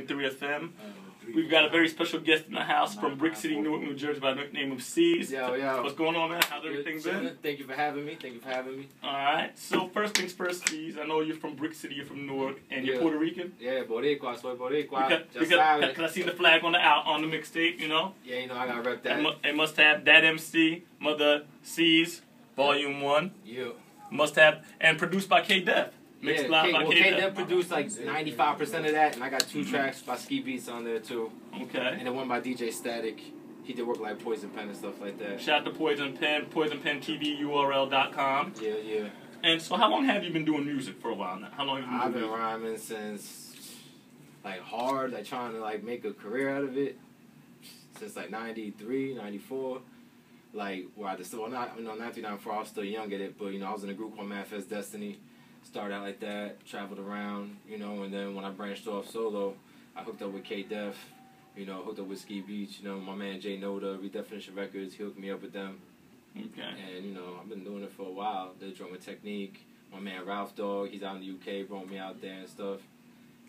103.3 FM. We've got a very special guest in the house from Brick City, Newark, New Jersey, by the name of Ceez. Yo. What's going on, man? How's everything been? Thank you for having me. Alright, so first things first, Ceez. I know you're from Brick City, you're from Newark, and you're Puerto Rican? Yeah, Boricua, soy Boricua. Because I seen the flag on the mixtape, you know? Yeah, you know, I gotta rep that. It must have Dad MC, Mother Ceez, Volume 1. Yeah. Must have, and produced by K-Def. Mixed live by K-Def produced like 95% of that, and I got 2 tracks by Ski Beats on there too. Okay. And then one by DJ Static. He did work like Poison Pen and stuff like that. Shout out to Poison Pen, PoisonPenTVURL.com. Yeah. And so how long have you been doing music for a while now? How long have you been doing music? I've been rhyming since, like, hard, like, trying to, like, make a career out of it. Since, like, 93, 94. Like, where I just, well, not, 93, 94, I was still young at it, but, you know, I was in a group called Manifest Destiny. Started out like that, traveled around, you know, and then when I branched off solo, I hooked up with K-Def, you know, hooked up with Ski Beach, you know, my man Jay Noda, Redefinition Records, he hooked me up with them. Okay. And, you know, I've been doing it for a while. The drumming technique. My man Ralph Dog, he's out in the UK, brought me out there and stuff.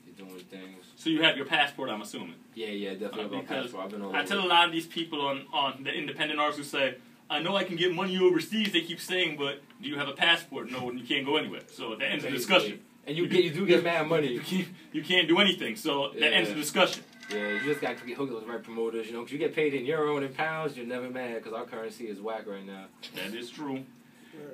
He's doing things. So you have your passport, I'm assuming? Yeah, definitely have my passport. I've been all I tell a lot of these people on the independent artists who say, I know I can get money overseas, they keep saying, but do you have a passport? No, and you can't go anywhere. So that ends the discussion. And you do get mad money. You can't do anything, so that ends the discussion. Yeah, you just got to get hooked up with the right promoters, you know, because you get paid in euro and in pounds, you're never mad, because our currency is whack right now. That is true.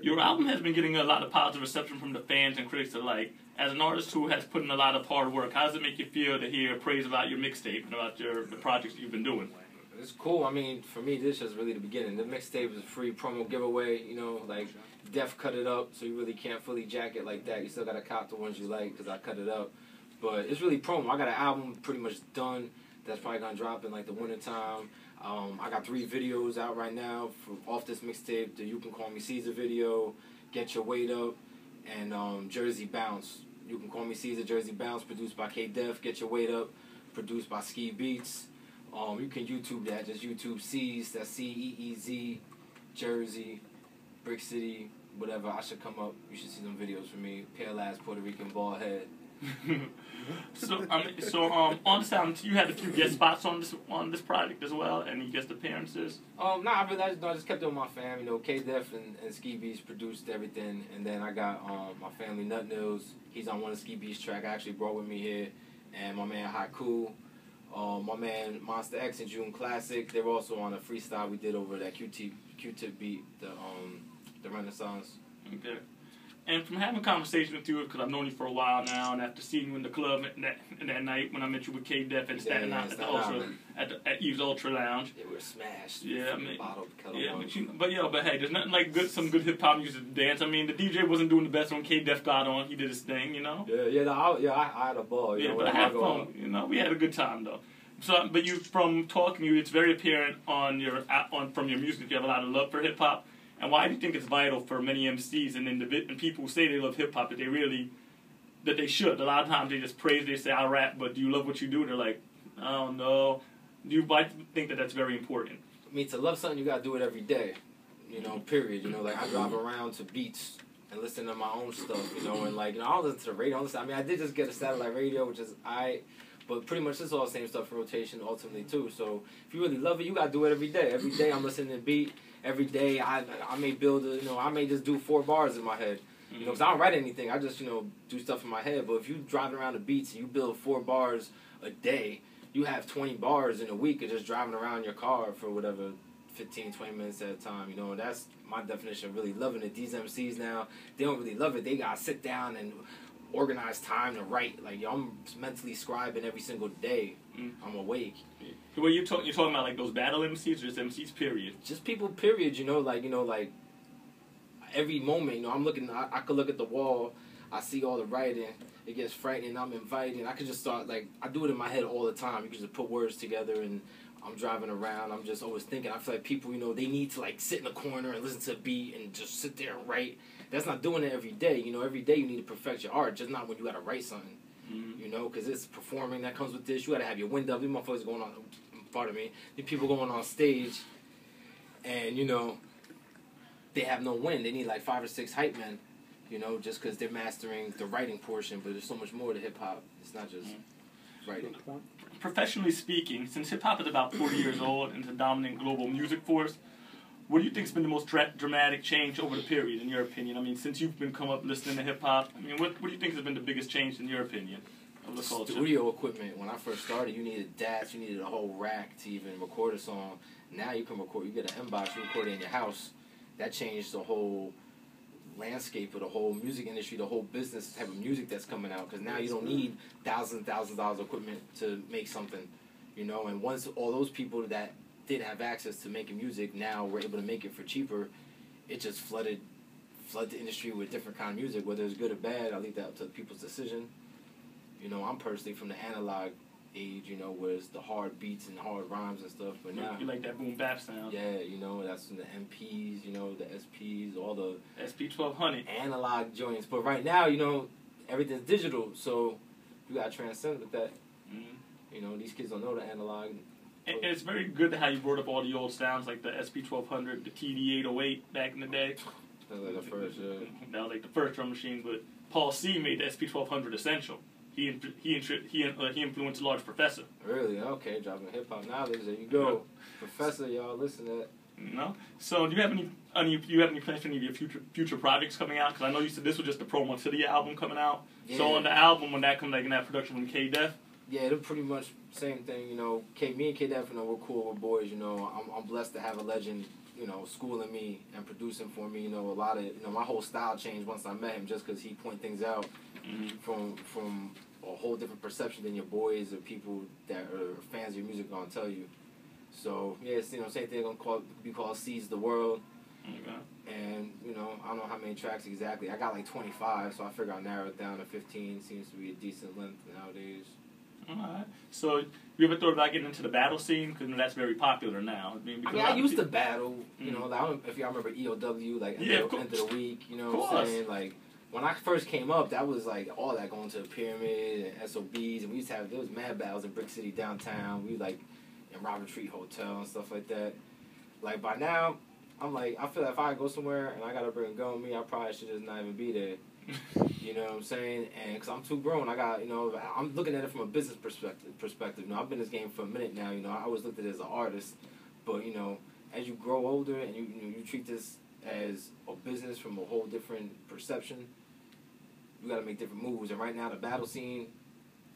Your album has been getting a lot of positive reception from the fans and critics alike. As an artist who has put in a lot of hard work, how does it make you feel to hear praise about your mixtape and about the projects you've been doing? It's cool. I mean, for me, this is really the beginning. The mixtape is a free promo giveaway, you know, like, Def cut it up, so you really can't fully jack it like that. You still got to cop the ones you like, because I cut it up. But it's really promo. I got an album pretty much done that's probably going to drop in, like, the winter time. I got 3 videos out right now off this mixtape. The You Can Call Me Caesar video, Get Your Weight Up, and Jersey Bounce. You Can Call Me Caesar, Jersey Bounce, produced by K-Def. Get Your Weight Up, produced by Ski Beats. You can YouTube that. Just YouTube Ceez. That's C-E-E-Z, Jersey, Brick City, whatever. I should come up. You should see some videos from me. Pale ass Puerto Rican bald head. So on this album, you had a few guest spots on this project as well, any guest appearances? I just kept it with my fam. You know, K-Def and Ski Beats produced everything, and then I got my family Nut Nils. He's on one of Ski Beats' track. I actually brought with me here, and my man Haiku. My man Monster X and June Classic, they were also on a freestyle we did over that Q-Tip beat, the Renaissance. Okay. And from having a conversation with you, because I've known you for a while now, and after seeing you in the club that night when I met you with K-Def and Staten Island at Eve's Ultra Lounge. Yeah, we were smashed. Yeah, I mean, but hey, there's nothing like some good hip hop music to dance. I mean, the DJ wasn't doing the best when K-Def got on. He did his thing, you know. I had a ball. You know, but I had fun. You know, we had a good time though. So, but from talking to you, it's very apparent from your music you have a lot of love for hip hop. And why do you think it's vital for many MCs and people who say they love hip hop that they should? A lot of times they just praise, they say I rap, but do you love what you do? They're like, I don't know. Why do you think that that's very important? I mean, to love something, you gotta do it every day. You know, period. You know, like I drive around to beats and listen to my own stuff. You know, and like, you know, I don't listen to the radio. I mean, I did just get a satellite radio, which is but pretty much it's all the same stuff in rotation ultimately too. So if you really love it, you gotta do it every day. Every day I'm listening to beat. Every day I may build I may just do 4 bars in my head. You know, because I don't write anything. I just, you know, do stuff in my head. But if you driving around the beats and you build 4 bars a day, you have 20 bars in a week of just driving around your car for whatever, 15, 20 minutes at a time. You know, and that's my definition of really loving it. These MCs now, they don't really love it. They got to sit down and organize time to write. Like, yo, I'm mentally scribing every single day. I'm awake. Well, you're talking about like those battle MCs or just MCs period? Just people period, you know, like every moment, you know, I could look at the wall, I see all the writing, it gets frightening, I'm inviting, I could just start, like, I do it in my head all the time. You can just put words together and I'm driving around, I'm just always thinking. I feel like people, you know, they need to like sit in a corner and listen to a beat and just sit there and write. That's not doing it every day, you know, every day you need to perfect your art, just not when you gotta write something. You know, because it's performing that comes with this. You gotta have your wind up. These motherfuckers going on, pardon me, these people going on stage, and you know, they have no wind. They need like 5 or 6 hype men, you know, just because they're mastering the writing portion. But there's so much more to hip hop. It's not just. writing. Professionally speaking, since hip hop is about 40 years old and is a dominant global music force, what do you think has been the most dramatic change over the period, in your opinion? I mean, since you've been come up listening to hip hop, I mean, what do you think has been the biggest change, in your opinion, of the culture? Studio equipment. When I first started, you needed DATs, you needed a whole rack to even record a song. Now you can record, you get an inbox, you record it in your house. That changed the whole landscape of the whole music industry, the whole business type of music that's coming out. Because now you don't need thousands and thousands of dollars of equipment to make something, you know. And once all those people that did have access to making music now were able to make it for cheaper, it just flooded the industry with different kind of music. Whether it's good or bad, I leave that up to people's decision. You know, I'm personally from the analog age, you know, where it's the hard beats and hard rhymes and stuff. But now you like that boom bap sound? Yeah, you know, that's from the MPs, you know, the SPs, all the SP1200 analog joints. But right now, you know, everything's digital, so you gotta transcend with that. You know, these kids don't know the analog. And it's very good how you brought up all the old sounds like the SP1200, the TD808 back in the day. That was like the first, That was like the first drum machine, but Paul C made the SP1200 essential. He influenced Large Professor. Really? Okay, dropping hip hop knowledge. There you go, Professor. Y'all listen to that. No. So, do you have any plans for any of your future projects coming out? Because I know you said this was just the promo to the album coming out. Yeah. So on the album, when that comes, like in that production from K-Def. Yeah, they're pretty much same thing. You know, me and K-Def, you know, we're cool, we're boys. You know, I'm blessed to have a legend, you know, schooling me and producing for me. You know, a lot of, you know, my whole style changed once I met him, just because he point things out from a whole different perception than your boys or people that are fans of your music gonna tell you. So yeah, it's, you know, same thing. Gonna be called Ceez the World. Okay. And you know, I don't know how many tracks exactly. I got like 25, so I figure I'll narrow it down to 15. Seems to be a decent length nowadays. Alright. So, you ever thought about getting into the battle scene? Because that's very popular now. I used to battle, you know, like, I don't know if y'all remember EOW, like, end of the week, you know what I'm saying? Like, when I first came up, that was, like, all that going to the Pyramid and SOBs, and we used to have, there was mad battles in Brick City downtown. We, like, in Robin Tree Hotel and stuff like that. Like, by now, I'm like, I feel like if I go somewhere and I gotta bring a gun with me, I probably should just not even be there. You know what I'm saying? And because I'm too grown, I got, you know, I'm looking at it from a business perspective. You know, I've been in this game for a minute now. You know, I always looked at it as an artist, but you know, as you grow older and you treat this as a business from a whole different perception, you got to make different moves. And right now, the battle scene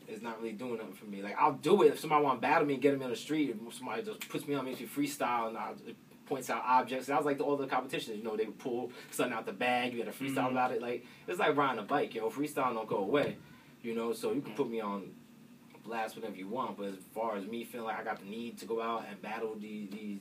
is not really doing nothing for me. Like, I'll do it if somebody want to battle me and get me on the street. If somebody just puts me on, makes me freestyle, and it points out objects. That was like all the competitions, you know, they would pull something out the bag, you had to freestyle about it. Like, it's like riding a bike, yo. Freestyle don't go away, you know, so you can put me on blast whenever you want, but as far as me feeling like I got the need to go out and battle these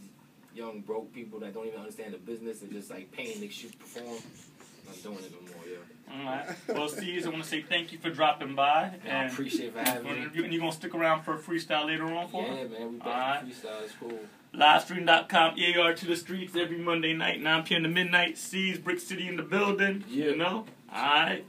young broke people that don't even understand the business and just like paying to shoot perform, I'm not doing it no more, yo. Alright. Well, Ceez, I want to say thank you for dropping by. And I appreciate it for having me. And you're going to stick around for a freestyle later on for us? Yeah, man, we back to freestyle. It's cool. Livestream.com, EAR to the streets every Monday night, 9 p.m. to midnight. Ceez, Brick City in the building. Yeah. You know? Alright.